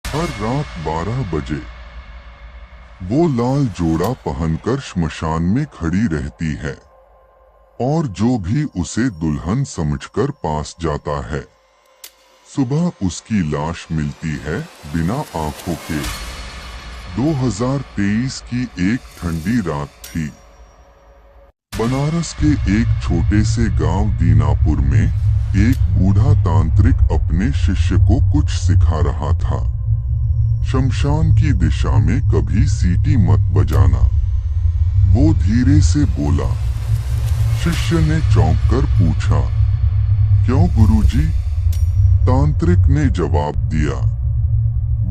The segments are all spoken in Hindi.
हर रात 12 बजे वो लाल जोड़ा पहनकर श्मशान में खड़ी रहती है और जो भी उसे दुल्हन समझकर पास जाता है, सुबह उसकी लाश मिलती है बिना आंखों के। 2023 की एक ठंडी रात थी। बनारस के एक छोटे से गांव दीनापुर में एक बूढ़ा तांत्रिक अपने शिष्य को कुछ सिखा रहा था। शमशान की दिशा में कभी सीटी मत बजाना, वो धीरे से बोला। शिष्य ने चौंक कर पूछा, क्यों गुरुजी? तांत्रिक ने जवाब दिया,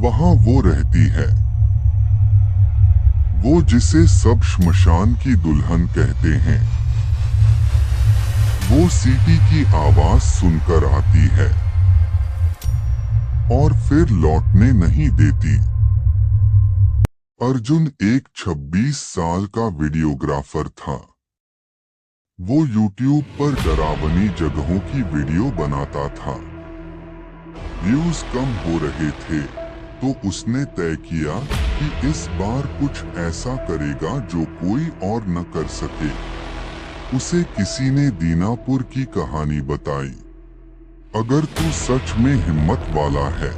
वहां वो रहती है, वो जिसे सब श्मशान की दुल्हन कहते हैं। वो सीटी की आवाज सुनकर आती है और फिर लौटने नहीं देती। अर्जुन एक 26 साल का वीडियोग्राफर था। वो यूट्यूब पर डरावनी जगहों की वीडियो बनाता था। व्यूज कम हो रहे थे तो उसने तय किया कि इस बार कुछ ऐसा करेगा जो कोई और न कर सके। उसे किसी ने दीनापुर की कहानी बताई। अगर तू सच में हिम्मत वाला है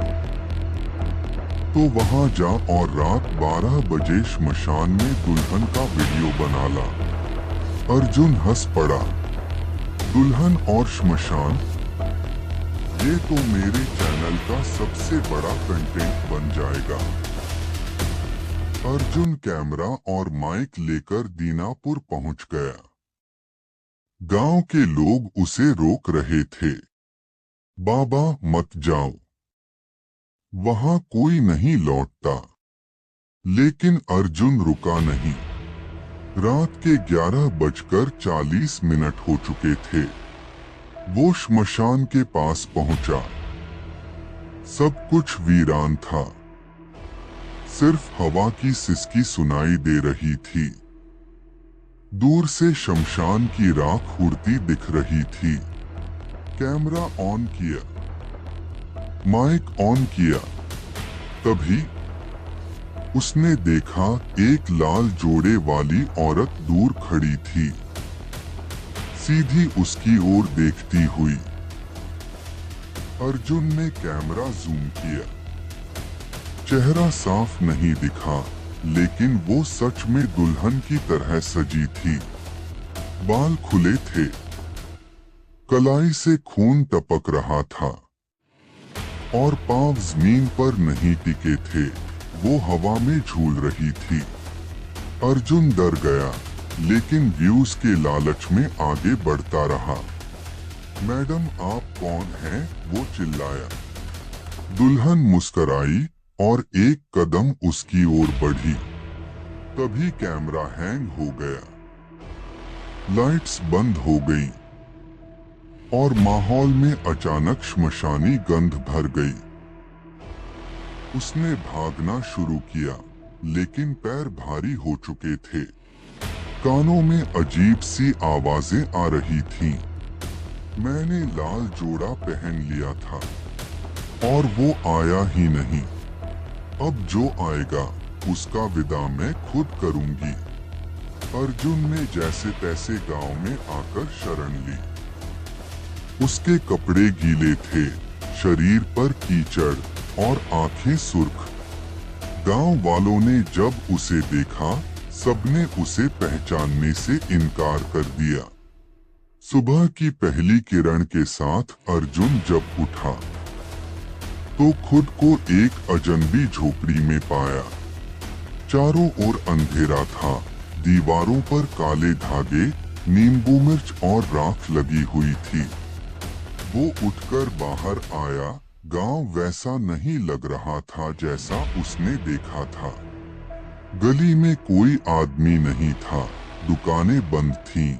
तो वहां जा और रात 12 बजे श्मशान में दुल्हन का वीडियो बना ला। अर्जुन हंस पड़ा। दुल्हन और श्मशान, ये तो मेरे चैनल का सबसे बड़ा कंटेंट बन जाएगा। अर्जुन कैमरा और माइक लेकर दीनापुर पहुंच गया। गांव के लोग उसे रोक रहे थे। बाबा मत जाओ, वहां कोई नहीं लौटता। लेकिन अर्जुन रुका नहीं। रात के 11:40 हो चुके थे। वो श्मशान के पास पहुंचा। सब कुछ वीरान था। सिर्फ हवा की सिसकी सुनाई दे रही थी। दूर से शमशान की राख उड़ती दिख रही थी। कैमरा ऑन किया, माइक ऑन किया। तभी उसने देखा एक लाल जोड़े वाली औरत दूर खड़ी थी, सीधी उसकी ओर देखती हुई। अर्जुन ने कैमरा जूम किया। चेहरा साफ नहीं दिखा, लेकिन वो सच में दुल्हन की तरह सजी थी। बाल खुले थे, कलाई से खून टपक रहा था और पांव जमीन पर नहीं टिके थे, वो हवा में झूल रही थी। अर्जुन डर गया, लेकिन व्यूज के लालच में आगे बढ़ता रहा। मैडम आप कौन हैं? वो चिल्लाया। दुल्हन मुस्कुराई और एक कदम उसकी ओर बढ़ी। तभी कैमरा हैंग हो गया, लाइट्स बंद हो गई और माहौल में अचानक श्मशानी गंध भर गई। उसने भागना शुरू किया, लेकिन पैर भारी हो चुके थे। कानों में अजीब सी आवाजें आ रही थीं। मैंने लाल जोड़ा पहन लिया था और वो आया ही नहीं। अब जो आएगा उसका विदा मैं खुद करूंगी। अर्जुन ने जैसे तैसे गांव में आकर शरण ली। उसके कपड़े गीले थे, शरीर पर कीचड़ और आंखें सुर्ख। गांव वालों ने जब उसे देखा, सबने उसे पहचानने से इनकार कर दिया। सुबह की पहली किरण के साथ अर्जुन जब उठा तो खुद को एक अजनबी झोपड़ी में पाया। चारों ओर अंधेरा था, दीवारों पर काले धागे, नींबू मिर्च और राख लगी हुई थी। वो उठकर बाहर आया। गांव वैसा नहीं लग रहा था जैसा उसने देखा था। गली में कोई आदमी नहीं था, दुकानें बंद थीं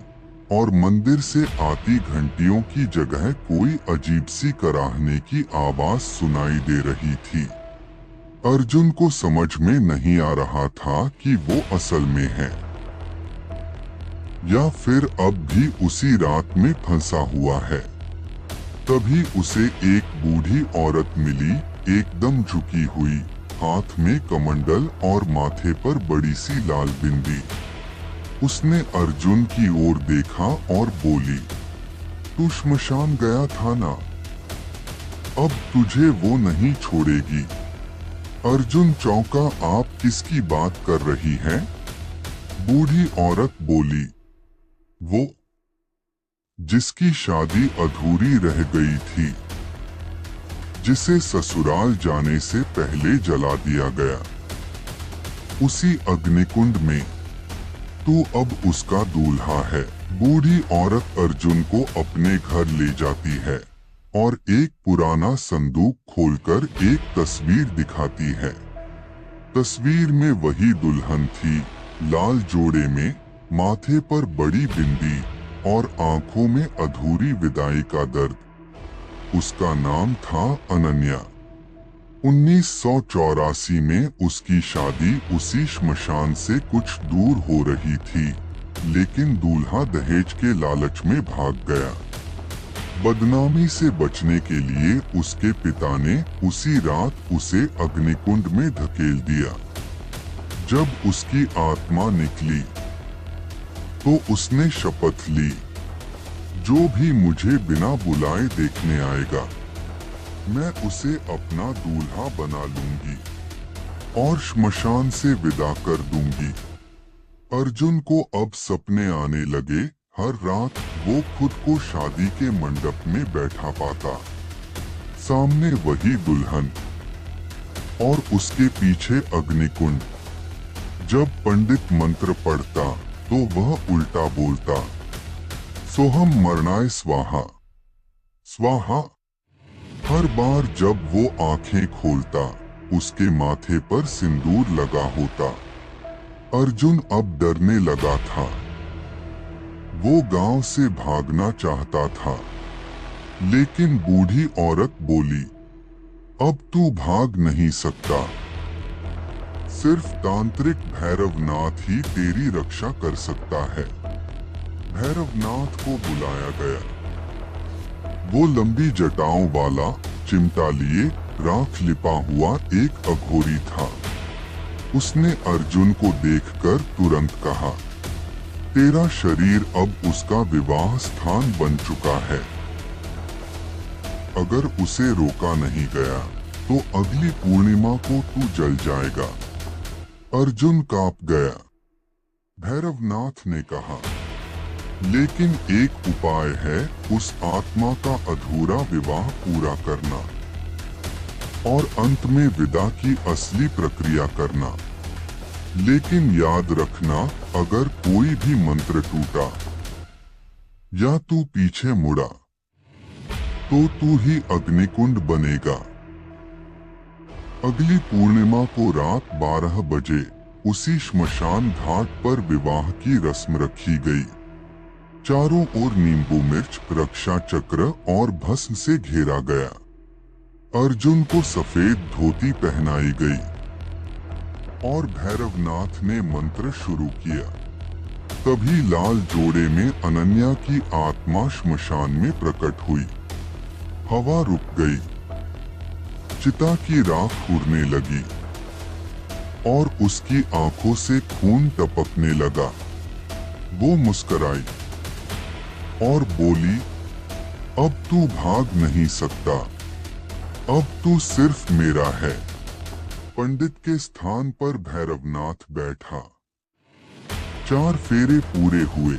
और मंदिर से आती घंटियों की जगह कोई अजीब सी कराहने की आवाज सुनाई दे रही थी। अर्जुन को समझ में नहीं आ रहा था कि वो असल में है या फिर अब भी उसी रात में फंसा हुआ है। तभी उसे एक बूढ़ी औरत मिली एकदम झुकी हुई, हाथ में कमंडल और माथे पर बड़ी सी लाल बिंदी। उसने अर्जुन की ओर देखा और बोली, तू श्मशान गया था ना, अब तुझे वो नहीं छोड़ेगी। अर्जुन चौंका, आप किसकी बात कर रही हैं? बूढ़ी औरत बोली, वो जिसकी शादी अधूरी रह गई थी, जिसे ससुराल जाने से पहले जला दिया गया, उसी अग्निकुंड में तू अब उसका दूल्हा है। बूढ़ी औरत अर्जुन को अपने घर ले जाती है और एक पुराना संदूक खोलकर एक तस्वीर दिखाती है। तस्वीर में वही दुल्हन थी, लाल जोड़े में, माथे पर बड़ी बिंदी और आंखों में अधूरी विदाई का दर्द। उसका नाम था अनन्या। 1984 में उसकी शादी उसी श्मशान से कुछ दूर हो रही थी, लेकिन दूल्हा दहेज के लालच में भाग गया। बदनामी से बचने के लिए उसके पिता ने उसी रात उसे अग्निकुंड में धकेल दिया। जब उसकी आत्मा निकली तो उसने शपथ ली, जो भी मुझे बिना बुलाए देखने आएगा, मैं उसे अपना दूल्हा बना लूंगी और श्मशान से विदा कर दूंगी। अर्जुन को अब सपने आने लगे। हर रात वो खुद को शादी के मंडप में बैठा पाता, सामने वही दुल्हन और उसके पीछे अग्निकुंड। जब पंडित मंत्र पढ़ता तो वह उल्टा बोलता, सोहम मरणाय स्वाहा स्वाहा। हर बार जब वो आंखें खोलता, उसके माथे पर सिंदूर लगा होता। अर्जुन अब डरने लगा था। वो गांव से भागना चाहता था, लेकिन बूढ़ी औरत बोली, अब तू भाग नहीं सकता। सिर्फ तांत्रिक भैरवनाथ ही तेरी रक्षा कर सकता है। भैरवनाथ को बुलाया गया। वो लंबी जटाओं वाला, चिमटा लिए, राख लिपा हुआ एक अघोरी था। उसने अर्जुन को देखकर तुरंत कहा, तेरा शरीर अब उसका विवाह स्थान बन चुका है। अगर उसे रोका नहीं गया तो अगली पूर्णिमा को तू जल जाएगा। अर्जुन कांप गया। भैरवनाथ ने कहा, लेकिन एक उपाय है, उस आत्मा का अधूरा विवाह पूरा करना और अंत में विदा की असली प्रक्रिया करना। लेकिन याद रखना, अगर कोई भी मंत्र टूटा या तू पीछे मुड़ा तो तू ही अग्निकुंड बनेगा। अगली पूर्णिमा को रात 12 बजे उसी श्मशान घाट पर विवाह की रस्म रखी गई। चारों ओर नींबू मिर्च, रक्षा चक्र और भस्म से घेरा गया। अर्जुन को सफेद धोती पहनाई गई और भैरवनाथ ने मंत्र शुरू किया। तभी लाल जोड़े में अनन्या की आत्मा श्मशान में प्रकट हुई। हवा रुक गई, चिता की राख उड़ने लगी और उसकी आंखों से खून टपकने लगा। वो मुस्कुराई और बोली, अब तू भाग नहीं सकता, अब तू सिर्फ मेरा है। पंडित के स्थान पर भैरवनाथ बैठा। 4 फेरे पूरे हुए,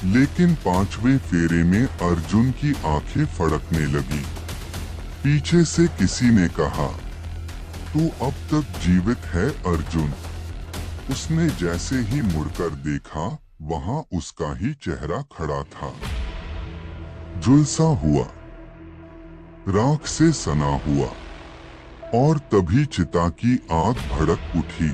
लेकिन 5वें फेरे में अर्जुन की आंखें फड़कने लगी। पीछे से किसी ने कहा, तू अब तक जीवित है अर्जुन। उसने जैसे ही मुड़कर देखा, वहां उसका ही चेहरा खड़ा था, झुलसा हुआ, राख से सना हुआ। और तभी चिता की आग भड़क उठी।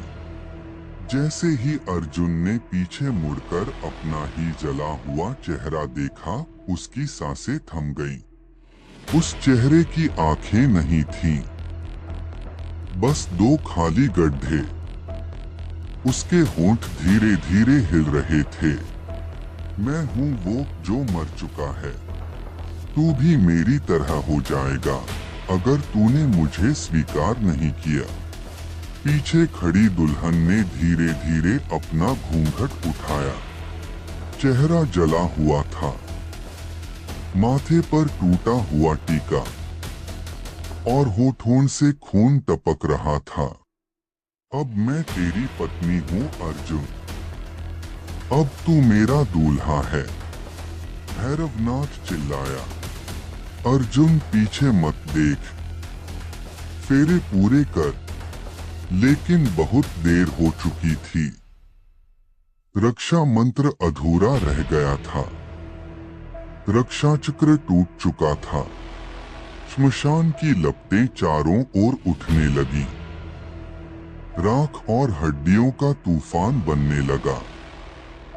जैसे ही अर्जुन ने पीछे मुड़कर अपना ही जला हुआ चेहरा देखा, उसकी सांसें थम गईं। उस चेहरे की आंखें नहीं थीं, बस 2 खाली गड्ढे। उसके होंठ धीरे धीरे हिल रहे थे। मैं हूं वो जो मर चुका है, तू भी मेरी तरह हो जाएगा। अगर तूने मुझे स्वीकार नहीं किया। पीछे खड़ी दुल्हन ने धीरे धीरे अपना घूंघट उठाया। चेहरा जला हुआ था, माथे पर टूटा हुआ टीका और होठों से खून टपक रहा था। अब मैं तेरी पत्नी हूँ अर्जुन, अब तू मेरा दूल्हा है, भैरवनाथ चिल्लाया। अर्जुन पीछे मत देख, फेरे पूरे कर। लेकिन बहुत देर हो चुकी थी। रक्षा मंत्र अधूरा रह गया था, रक्षा चक्र टूट चुका था। श्मशान की लपटें चारों ओर उठने लगी, राख और हड्डियों का तूफान बनने लगा।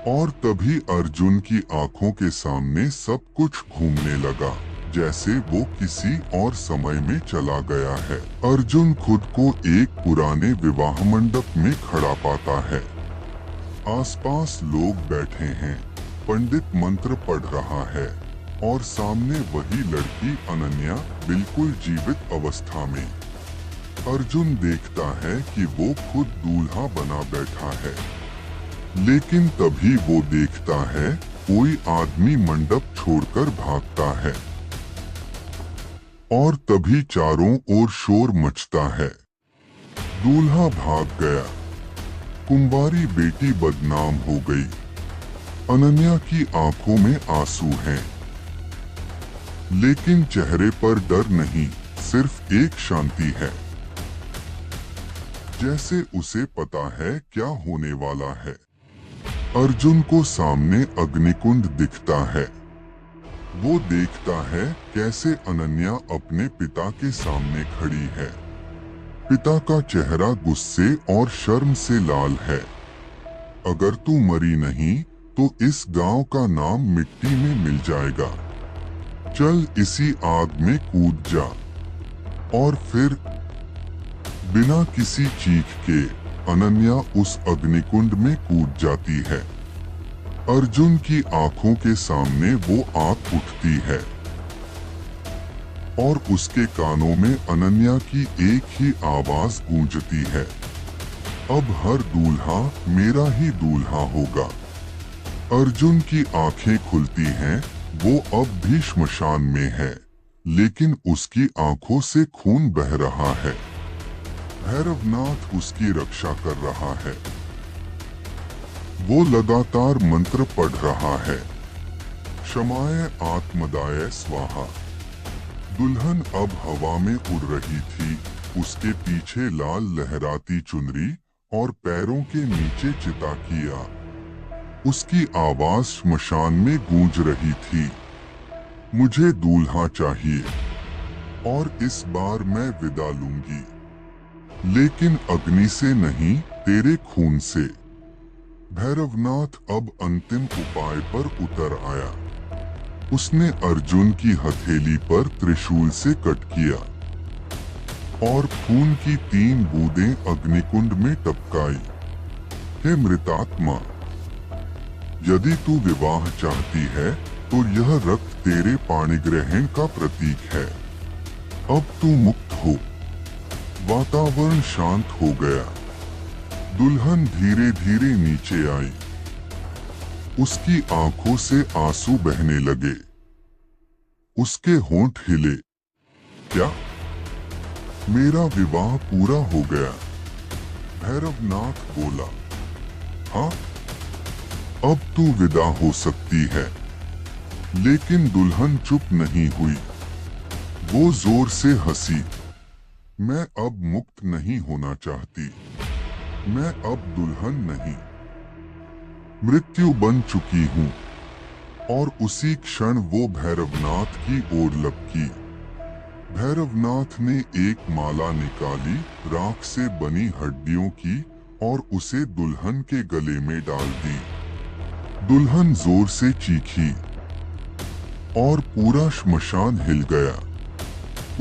और तभी अर्जुन की आंखों के सामने सब कुछ घूमने लगा, जैसे वो किसी और समय में चला गया है। अर्जुन खुद को एक पुराने विवाह मंडप में खड़ा पाता है। आसपास लोग बैठे हैं, पंडित मंत्र पढ़ रहा है और सामने वही लड़की अनन्या बिल्कुल जीवित अवस्था में। अर्जुन देखता है कि वो खुद दूल्हा बना बैठा है, लेकिन तभी वो देखता है कोई आदमी मंडप छोड़कर भागता है। और तभी चारों ओर शोर मचता है, दूल्हा भाग गया, कुंवारी बेटी बदनाम हो गई। अनन्या की आंखों में आंसू हैं, लेकिन चेहरे पर डर नहीं, सिर्फ एक शांति है, जैसे उसे पता है क्या होने वाला है। अर्जुन को सामने अग्निकुंड दिखता है। वो देखता है कैसे अनन्या अपने पिता के सामने खड़ी है। पिता का चेहरा गुस्से और शर्म से लाल है। अगर तू मरी नहीं तो इस गांव का नाम मिट्टी में मिल जाएगा। चल इसी आग में कूद जा। और फिर बिना किसी चीख के अनन्या उस अग्निकुंड में कूद जाती है। अर्जुन की आंखों के सामने वो आंख उठती है और उसके कानों में अनन्या की एक ही आवाज गूंजती है, अब हर दूल्हा मेरा ही दूल्हा होगा। अर्जुन की आंखें खुलती हैं, वो अब भी श्मशान में है, लेकिन उसकी आंखों से खून बह रहा है। भैरवनाथ उसकी रक्षा कर रहा है। वो लगातार मंत्र पढ़ रहा है, क्षमाय आत्मदाय स्वाहा। दुल्हन अब हवा में उड़ रही थी, उसके पीछे लाल लहराती चुनरी और पैरों के नीचे चिता किया। उसकी आवाज श्मशान में गूंज रही थी, मुझे दूल्हा चाहिए और इस बार मैं विदा लूंगी, लेकिन अग्नि से नहीं, तेरे खून से। भैरवनाथ अब अंतिम उपाय पर उतर आया। उसने अर्जुन की हथेली पर त्रिशूल से कट किया और खून की 3 बूंदें अग्निकुंड में टपकाई। हे मृतात्मा, यदि तू विवाह चाहती है तो यह रक्त तेरे पाणिग्रहण का प्रतीक है। अब तू मुक्त हो। वातावरण शांत हो गया। दुल्हन धीरे धीरे नीचे आई। उसकी आंखों से आंसू बहने लगे। उसके होंठ हिले। क्या? मेरा विवाह पूरा हो गया? भैरवनाथ बोला। हाँ, अब तू विदा हो सकती है। लेकिन दुल्हन चुप नहीं हुई। वो जोर से हंसी। मैं अब मुक्त नहीं होना चाहती। मैं अब दुल्हन नहीं, मृत्यु बन चुकी हूँ। और उसी क्षण वो भैरवनाथ की ओर लपकी। भैरवनाथ ने एक माला निकाली, राख से बनी हड्डियों की, और उसे दुल्हन के गले में डाल दी। दुल्हन जोर से चीखी और पूरा श्मशान हिल गया।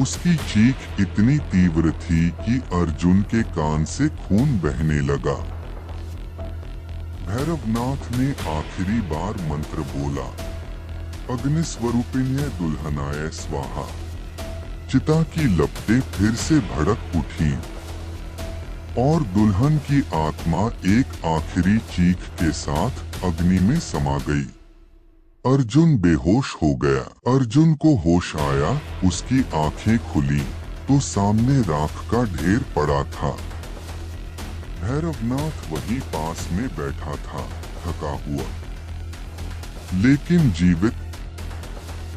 उसकी चीख इतनी तीव्र थी कि अर्जुन के कान से खून बहने लगा। भैरवनाथ ने आखिरी बार मंत्र बोला, अग्निस्वरूपिण्य दुल्हनाय स्वाहा। चिता की लपटें फिर से भड़क उठीं और दुल्हन की आत्मा एक आखिरी चीख के साथ अग्नि में समा गई। अर्जुन बेहोश हो गया। अर्जुन को होश आया, उसकी आंखें खुली तो सामने राख का ढेर पड़ा था। भैरवनाथ वहीं पास में बैठा था, थका हुआ लेकिन जीवित।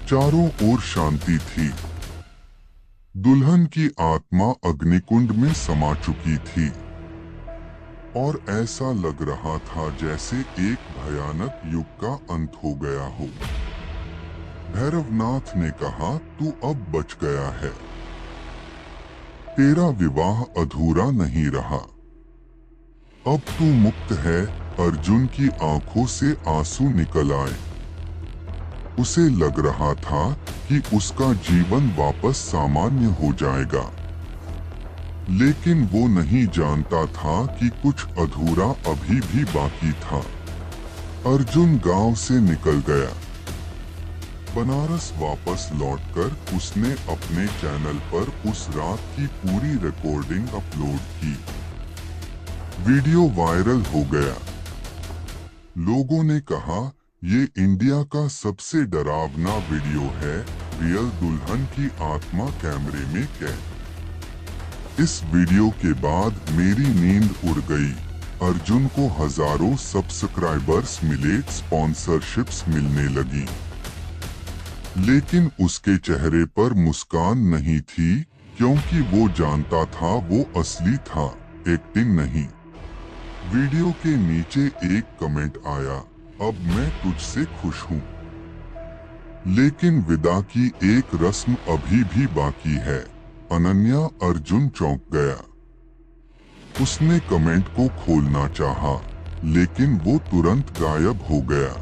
चारों ओर शांति थी। दुल्हन की आत्मा अग्निकुंड में समा चुकी थी और ऐसा लग रहा था जैसे एक भयानक युग का अंत हो गया हो। भैरवनाथ ने कहा, तू अब बच गया है। तेरा विवाह अधूरा नहीं रहा। अब तू मुक्त है। अर्जुन की आंखों से आंसू निकल आए। उसे लग रहा था कि उसका जीवन वापस सामान्य हो जाएगा, लेकिन वो नहीं जानता था कि कुछ अधूरा अभी भी बाकी था। अर्जुन गांव से निकल गया। बनारस वापस लौटकर उसने अपने चैनल पर उस रात की पूरी रिकॉर्डिंग अपलोड की। वीडियो वायरल हो गया। लोगों ने कहा, ये इंडिया का सबसे डरावना वीडियो है। रियल दुल्हन की आत्मा कैमरे में कैद। इस वीडियो के बाद मेरी नींद उड़ गई। अर्जुन को हजारों सब्सक्राइबर्स मिले, स्पॉन्सरशिप्स मिलने लगी, लेकिन उसके चेहरे पर मुस्कान नहीं थी, क्योंकि वो जानता था वो असली था, एक्टिंग नहीं। वीडियो के नीचे एक कमेंट आया, अब मैं तुझसे खुश हूँ, लेकिन विदा की एक रस्म अभी भी बाकी है। अनन्या। अर्जुन चौंक गया। उसने कमेंट को खोलना चाहा, लेकिन वो तुरंत गायब हो गया।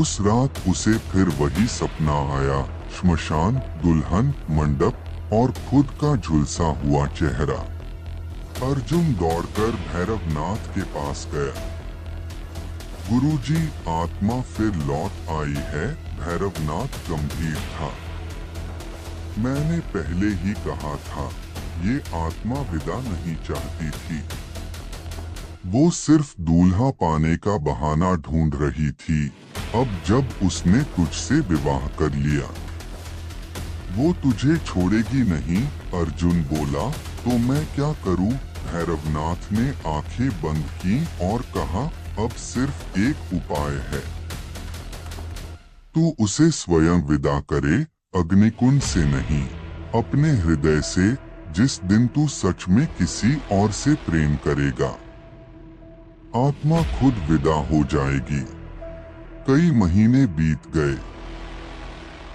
उस रात उसे फिर वही सपना आया, श्मशान, दुल्हन, मंडप और खुद का झुलसा हुआ चेहरा। अर्जुन दौड़कर भैरवनाथ के पास गया। गुरुजी, आत्मा फिर लौट आई है। भैरवनाथ गंभीर था। मैंने पहले ही कहा था, ये आत्मा विदा नहीं चाहती थी। वो सिर्फ दूल्हा पाने का बहाना ढूंढ रही थी। अब जब उसने तुझसे विवाह कर लिया, वो तुझे छोड़ेगी नहीं। अर्जुन बोला, तो मैं क्या करूं? भैरवनाथ ने आंखें बंद की और कहा, अब सिर्फ एक उपाय है। तू उसे स्वयं विदा करे, अग्निकुंड से नहीं, अपने हृदय से, जिस दिन तू सच में किसी और से प्रेम करेगा। आत्मा खुद विदा हो जाएगी। कई महीने बीत गए।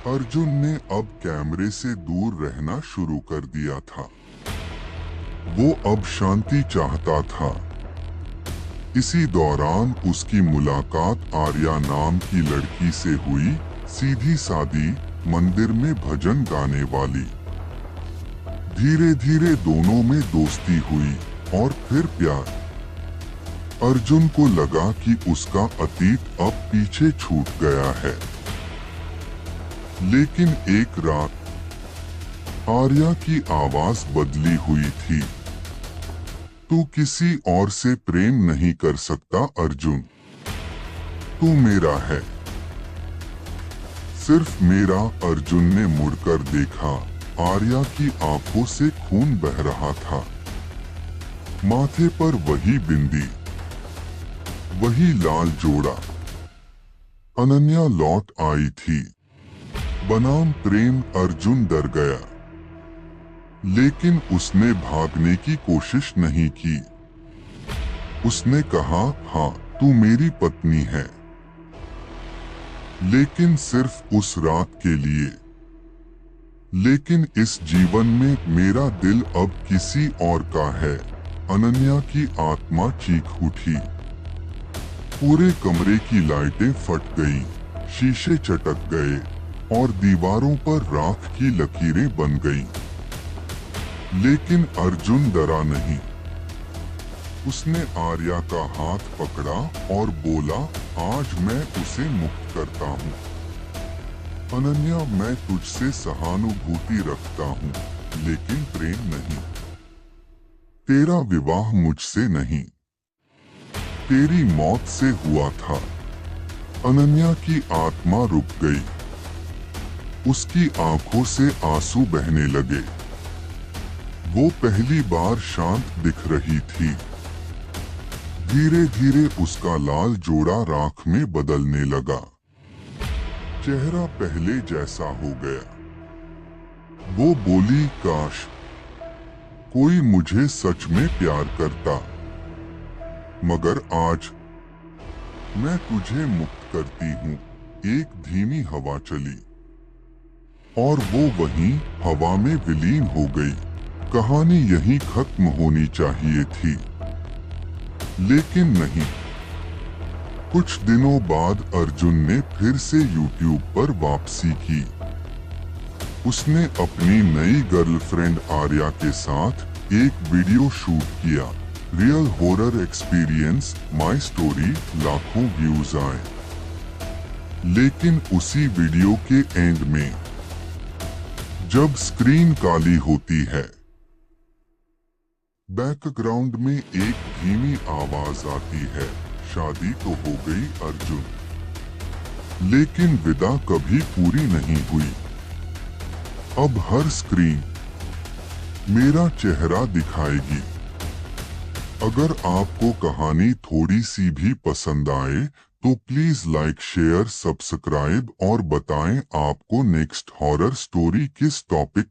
अर्जुन ने अब कैमरे से दूर रहना शुरू कर दिया था। वो अब शांति चाहता था। इसी दौरान उसकी मुलाकात आर्या नाम की लड़की से हुई, सीधी सादी, मंदिर में भजन गाने वाली। धीरे धीरे दोनों में दोस्ती हुई और फिर प्यार। अर्जुन को लगा कि उसका अतीत अब पीछे छूट गया है। लेकिन एक रात आर्या की आवाज बदली हुई थी। तू किसी और से प्रेम नहीं कर सकता अर्जुन, तू मेरा है, सिर्फ मेरा। अर्जुन ने मुड़कर देखा। आर्या की आंखों से खून बह रहा था। माथे पर वही बिंदी, वही लाल जोड़ा। अनन्या लौट आई थी। बनाम प्रेम। अर्जुन डर गया, लेकिन उसने भागने की कोशिश नहीं की। उसने कहा, हाँ, तू मेरी पत्नी है, लेकिन सिर्फ उस रात के लिए। लेकिन इस जीवन में मेरा दिल अब किसी और का है। अनन्या की आत्मा चीख उठी। पूरे कमरे की लाइटें फट गईं, शीशे चटक गए और दीवारों पर राख की लकीरें बन गईं। लेकिन अर्जुन डरा नहीं। उसने आर्या का हाथ पकड़ा और बोला, आज मैं उसे मुक्त करता हूँ। अनन्या, मैं तुझसे सहानुभूति रखता हूँ, लेकिन प्रेम नहीं। तेरा विवाह मुझसे नहीं, तेरी मौत से हुआ था। अनन्या की आत्मा रुक गई। उसकी आंखों से आंसू बहने लगे। वो पहली बार शांत दिख रही थी। धीरे धीरे उसका लाल जोड़ा राख में बदलने लगा। चेहरा पहले जैसा हो गया। वो बोली, काश कोई मुझे सच में प्यार करता। मगर आज मैं तुझे मुक्त करती हूँ। एक धीमी हवा चली और वो वहीं हवा में विलीन हो गई। कहानी यहीं खत्म होनी चाहिए थी, लेकिन नहीं। कुछ दिनों बाद अर्जुन ने फिर से YouTube पर वापसी की। उसने अपनी नई गर्लफ्रेंड आर्या के साथ एक वीडियो शूट किया। Real horror experience my story लाखों व्यूज आए। लेकिन उसी वीडियो के एंड में जब स्क्रीन काली होती है, बैकग्राउंड में एक धीमी आवाज आती है, शादी तो हो गई अर्जुन। लेकिन विदा कभी पूरी नहीं हुई। अब हर स्क्रीन मेरा चेहरा दिखाएगी। अगर आपको कहानी थोड़ी सी भी पसंद आए तो प्लीज लाइक, शेयर, सब्सक्राइब और बताएं आपको नेक्स्ट हॉरर स्टोरी किस टॉपिक